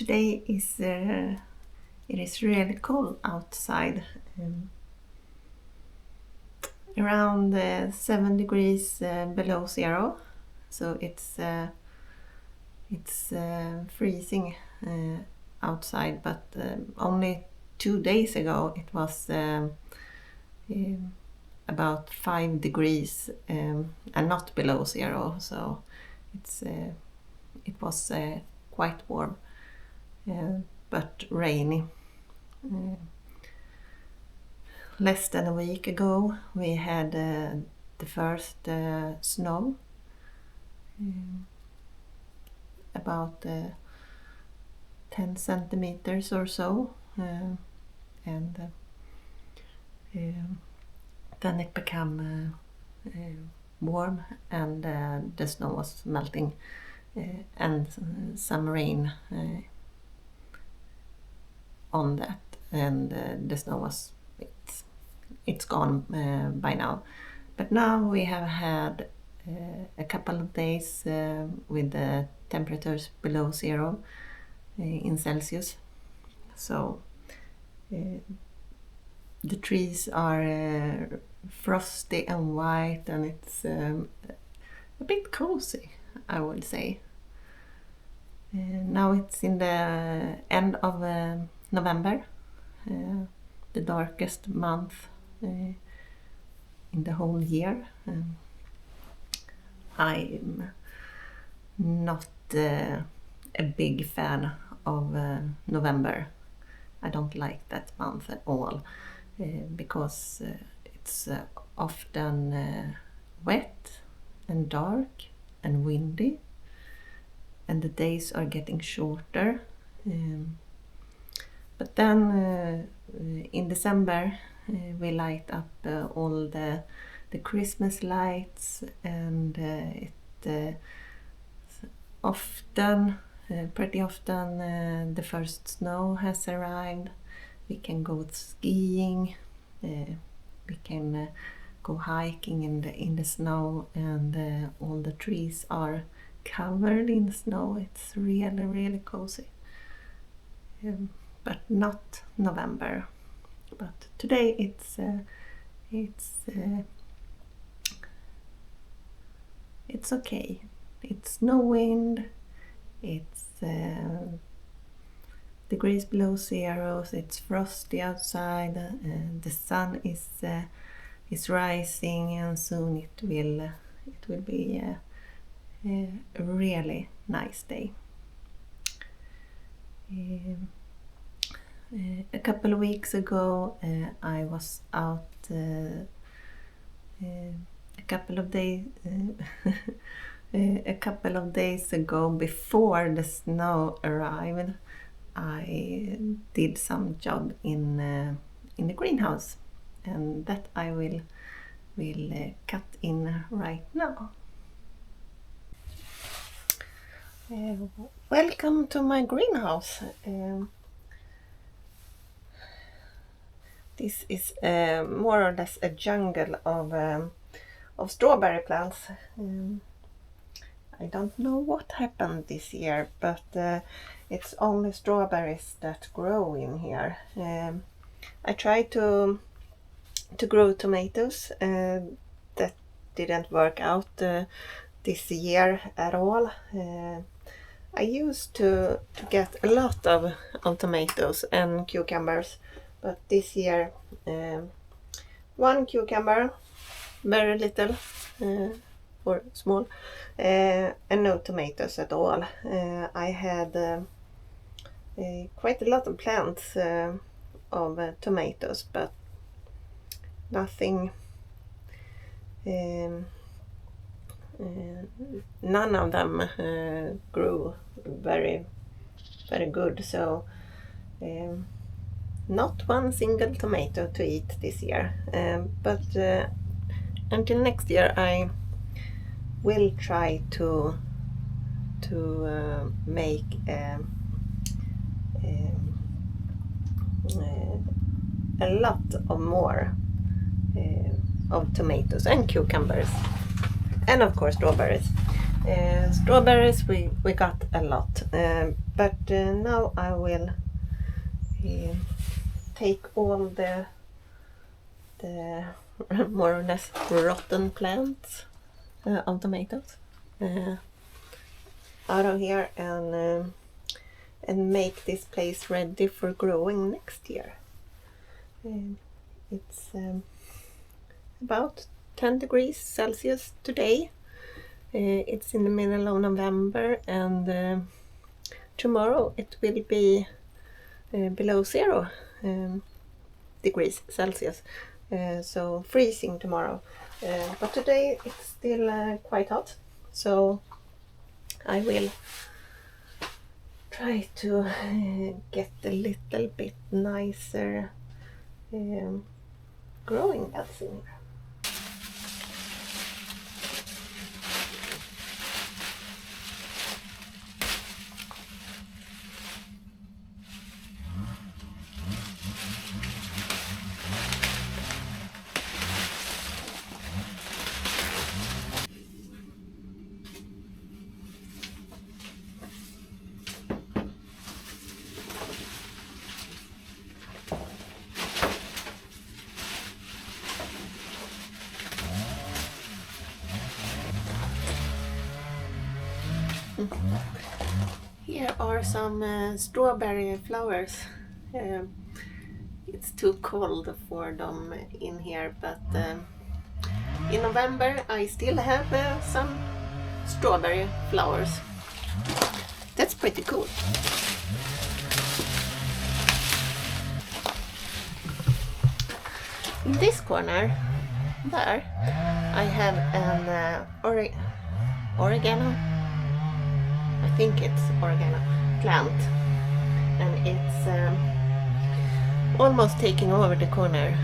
Today is it is really cold outside, around 7 degrees below zero, so it's freezing outside, but only 2 days ago it was about 5 degrees and not below zero, so it was quite warm, but rainy. Less than a week ago we had the first snow, about 10 centimeters or so, and then it became warm, and the snow was melting, and some rain on that, and the snow was it's gone by now. But now we have had a couple of days with the temperatures below zero in Celsius, so the trees are frosty and white, and it's a bit cozy, I would say. Now it's in the end of November, the darkest month in the whole year. I'm not a big fan of November. I don't like that month at all, because it's often wet and dark and windy, and the days are getting shorter. But then in December we light up all the Christmas lights, and pretty often the first snow has arrived. We can go skiing, we can go hiking in the snow, and all the trees are covered in snow. It's really cozy, but not November. But today it's okay. It's no wind, it's degrees below zero, it's frosty outside, the sun is rising, and soon it will be a really nice day. A couple of weeks ago I was out a couple of days ago, before the snow arrived. I did some job in the greenhouse, and that I will cut in right now. Welcome to my greenhouse. This is more or less a jungle of strawberry plants. I don't know what happened this year, but it's only strawberries that grow in here. I tried to grow tomatoes. That didn't work out this year at all. I used to get a lot of tomatoes and cucumbers, but this year one cucumber, very little or small, and no tomatoes at all. I had quite a lot of plants of tomatoes, but nothing, none of them grew very good, so not one single tomato to eat this year. But until next year I will try to make a lot of more of tomatoes and cucumbers, and of course strawberries. Strawberries we got a lot, but now I will take all the more or less rotten plants of tomatoes out of here and make this place ready for growing next year. It's about 10 degrees Celsius today. It's in the middle of November, and tomorrow it will be below 0 degrees Celsius, so freezing tomorrow. But today it's still quite hot, so I will try to get a little bit nicer growing beds in here. Here are some strawberry flowers. It's too cold for them in here, but in November I still have some strawberry flowers. That's pretty cool. In this corner there I have an oregano, I think it's oregano plant, and it's almost taking over the corner.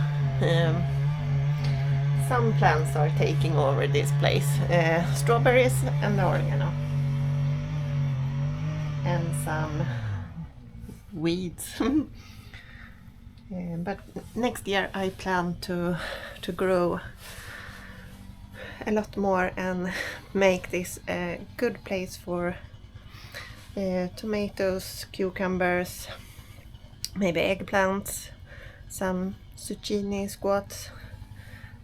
Some plants are taking over this place, strawberries and oregano, and some weeds. But next year I plan to grow a lot more and make this a good place for tomatoes, cucumbers, maybe eggplants, some zucchini squats,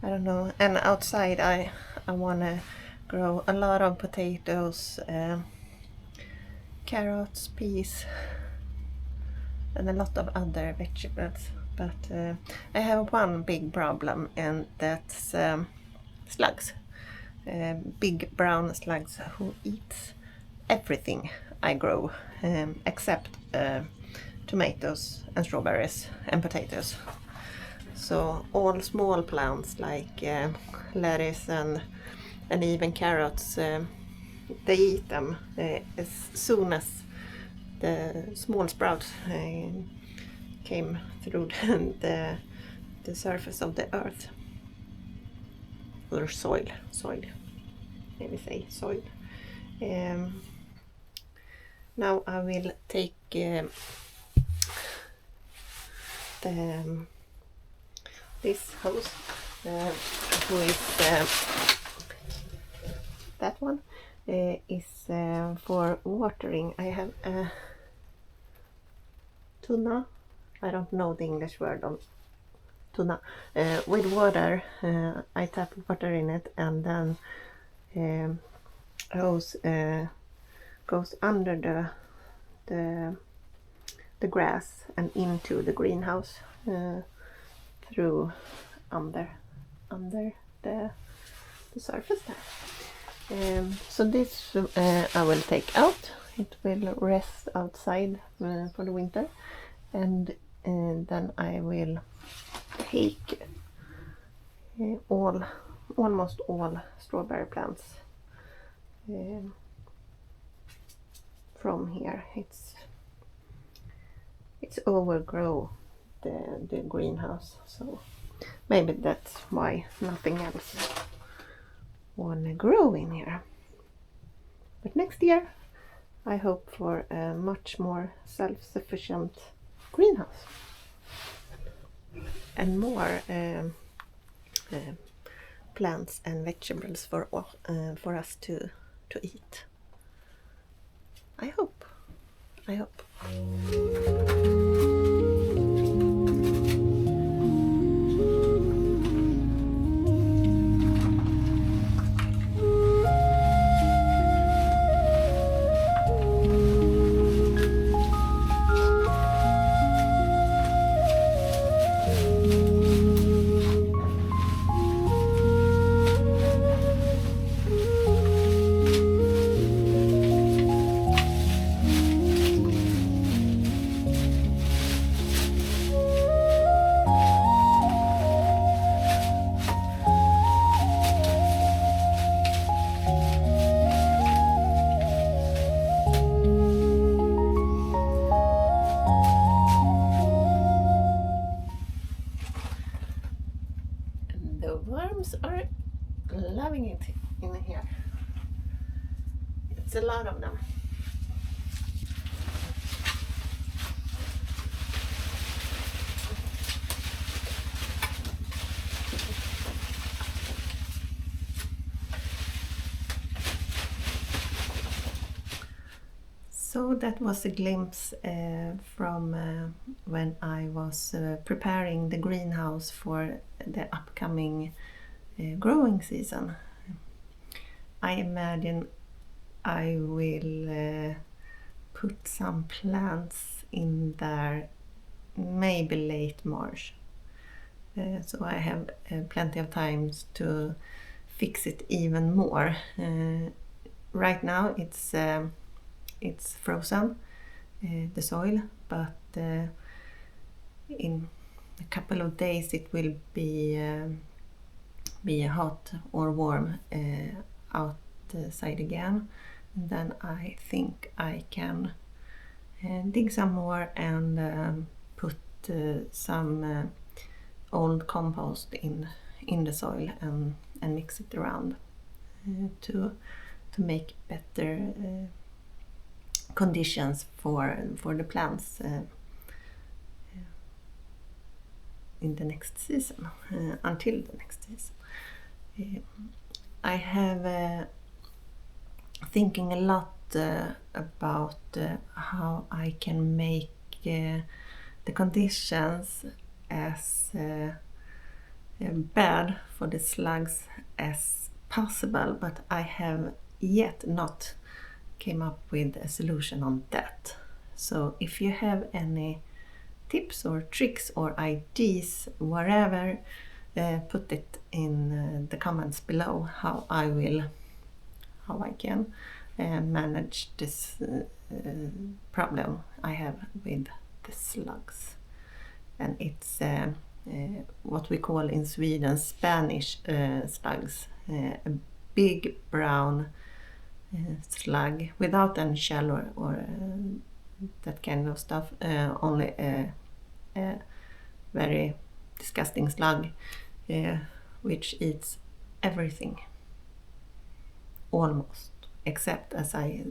I don't know. And outside I want to grow a lot of potatoes, carrots, peas, and a lot of other vegetables. But I have one big problem, and that's slugs. Big brown slugs who eats everything I grow, except tomatoes and strawberries and potatoes. So all small plants like lettuce and even carrots, they eat them as soon as the small sprouts came through the surface of the earth, or soil, maybe say soil. Now I will take this hose, who is that one is for watering. I have a tuna, I don't know the English word on tuna, with water. I tap water in it, and then hose goes under the grass and into the greenhouse, through under the surface there. So this I will take out. It will rest outside for the winter, and then I will take almost all strawberry plants from here. It's overgrow the greenhouse, so maybe that's why nothing else wanna grow in here. But next year I hope for a much more self-sufficient greenhouse and more plants and vegetables for us to eat. I hope. I hope. The worms are loving it in here. It's a lot of them. So that was a glimpse from when I was preparing the greenhouse for the upcoming growing season. I imagine I will put some plants in there maybe late March. So I have plenty of time to fix it even more. Right now it's frozen, the soil, but in a couple of days it will be hot or warm outside again. And then I think I can dig some more and put some old compost in the soil and mix it around to make better conditions for the plants in the next season, until the next season. I have thinking a lot about how I can make the conditions as bad for the slugs as possible, but I have yet not came up with a solution on that. So if you have any tips or tricks or ideas, whatever, put it in the comments below how I can manage this problem I have with the slugs. And it's what we call in Sweden Spanish slugs, a big brown slug without any shell or that kind of stuff, only a very disgusting slug which eats everything, almost, except, as I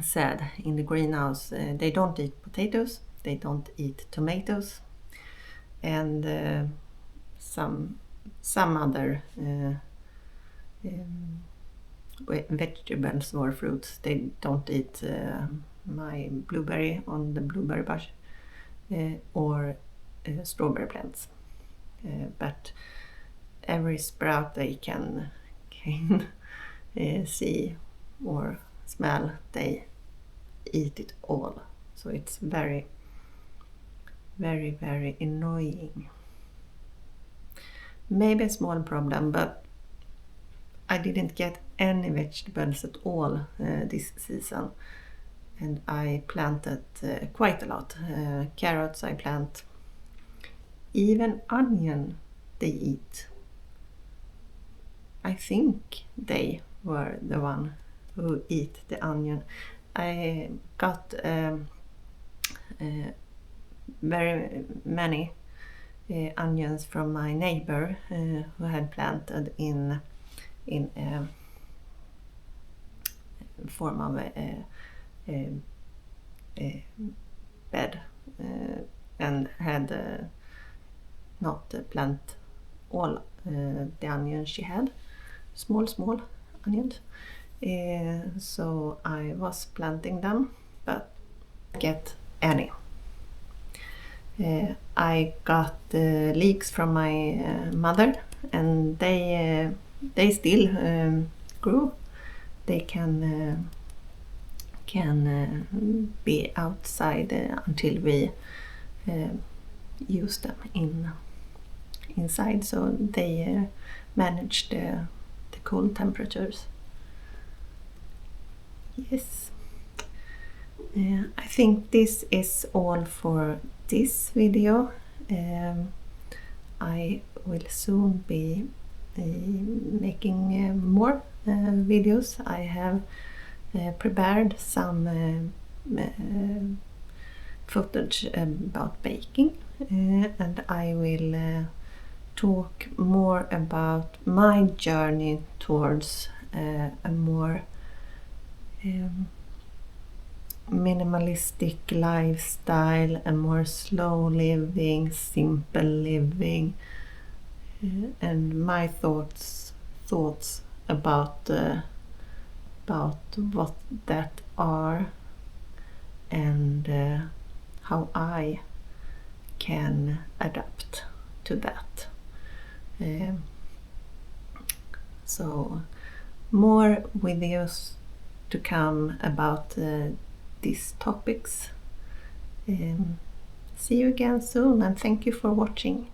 said, in the greenhouse they don't eat potatoes, they don't eat tomatoes, and some other vegetables or fruits. They don't eat my blueberry on the blueberry bush or strawberry plants, but every sprout they can see or smell, they eat it all. So it's very, very, very annoying. Maybe a small problem, but I didn't get any vegetables at all this season, and I planted quite a lot. Carrots I plant, even onion they eat. I think they were the one who eat the onion. I got very many onions from my neighbor who had planted in a form of a bed and had not plant all the onions she had, small onions, So I was planting them, but get any. I got leeks from my mother, and they still grew. They can be outside until we use them inside, so they manage the cold temperatures. Yes. I think this is all for this video. I will soon be making more videos. I have prepared some footage about baking, and I will talk more about my journey towards a more minimalistic lifestyle, a more slow living, simple living, and my thoughts about what that are, and how I can adapt to that. So more videos to come about these topics. See you again soon, and thank you for watching.